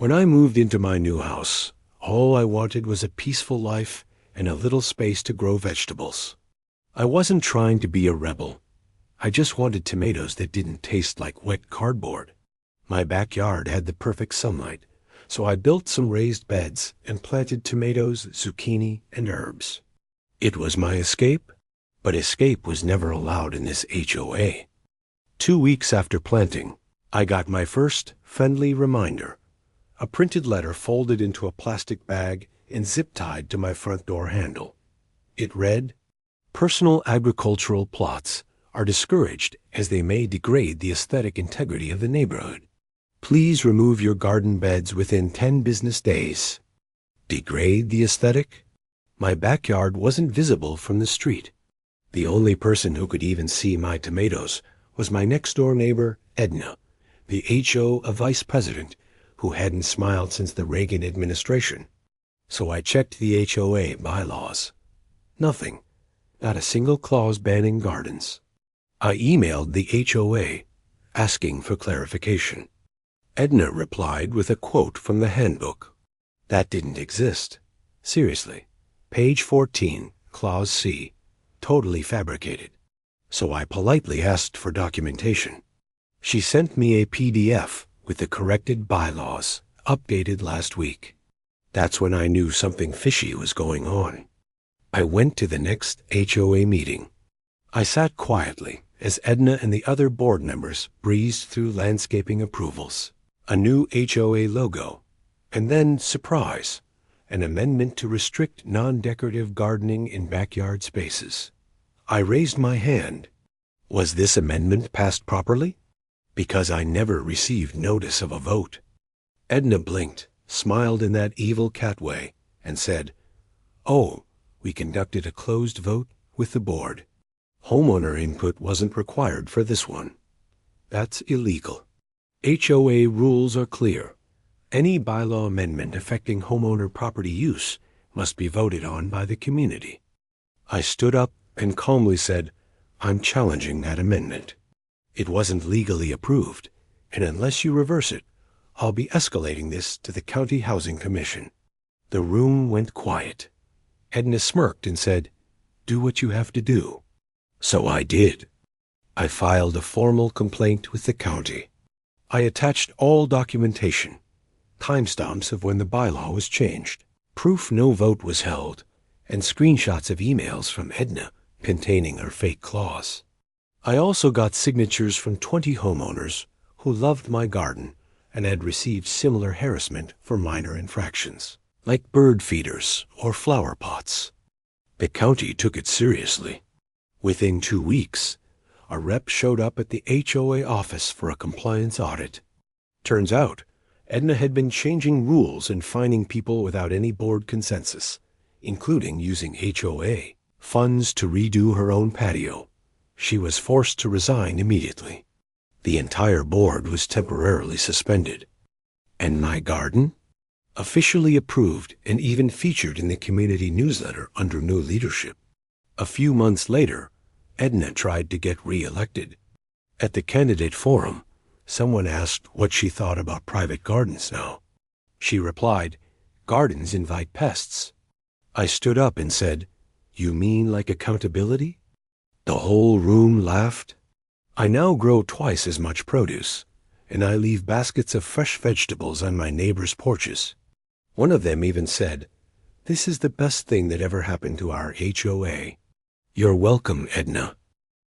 When I moved into my new house, all I wanted was a peaceful life and a little space to grow vegetables. I wasn't trying to be a rebel. I just wanted tomatoes that didn't taste like wet cardboard. My backyard had the perfect sunlight, so I built some raised beds and planted tomatoes, zucchini, and herbs. It was my escape, but escape was never allowed in this HOA. 2 weeks after planting, I got my first friendly reminder, a printed letter folded into a plastic bag and zip-tied to my front door handle. It read, "Personal agricultural plots are discouraged as they may degrade the aesthetic integrity of the neighborhood. Please remove your garden beds within 10 business days." Degrade the aesthetic? My backyard wasn't visible from the street. The only person who could even see my tomatoes was my next-door neighbor, Edna, the HOA vice president, who hadn't smiled since the Reagan administration. So I checked the HOA bylaws. Nothing. Not a single clause banning gardens. I emailed the HOA, asking for clarification. Edna replied with a quote from the handbook. That didn't exist. Seriously. Page 14, Clause C. Totally fabricated. So I politely asked for documentation. She sent me a PDF with the corrected bylaws, updated last week. That's when I knew something fishy was going on. I went to the next HOA meeting. I sat quietly as Edna and the other board members breezed through landscaping approvals, a new HOA logo, and then, surprise, an amendment to restrict non-decorative gardening in backyard spaces. I raised my hand. Was this amendment passed properly? Because I never received notice of a vote. Edna blinked, smiled in that evil cat way, and said, "Oh, we conducted a closed vote with the board. Homeowner input wasn't required for this one. That's illegal. HOA rules are clear. Any bylaw amendment affecting homeowner property use must be voted on by the community." I stood up and calmly said, "I'm challenging that amendment. It wasn't legally approved, and unless you reverse it, I'll be escalating this to the County Housing Commission." The room went quiet. Edna smirked and said, "Do what you have to do." So I did. I filed a formal complaint with the county. I attached all documentation, timestamps of when the bylaw was changed, proof no vote was held, and screenshots of emails from Edna containing her fake clause. I also got signatures from 20 homeowners who loved my garden and had received similar harassment for minor infractions, like bird feeders or flower pots. The county took it seriously. Within 2 weeks, a rep showed up at the HOA office for a compliance audit. Turns out, Edna had been changing rules and fining people without any board consensus, including using HOA funds to redo her own patio. She was forced to resign immediately. The entire board was temporarily suspended. And my garden? Officially approved and even featured in the community newsletter under new leadership. A few months later, Edna tried to get re-elected. At the candidate forum, someone asked what she thought about private gardens now. She replied, "Gardens invite pests." I stood up and said, "You mean like accountability?" The whole room laughed. I now grow twice as much produce, and I leave baskets of fresh vegetables on my neighbors' porches. One of them even said, "This is the best thing that ever happened to our HOA." You're welcome, Edna.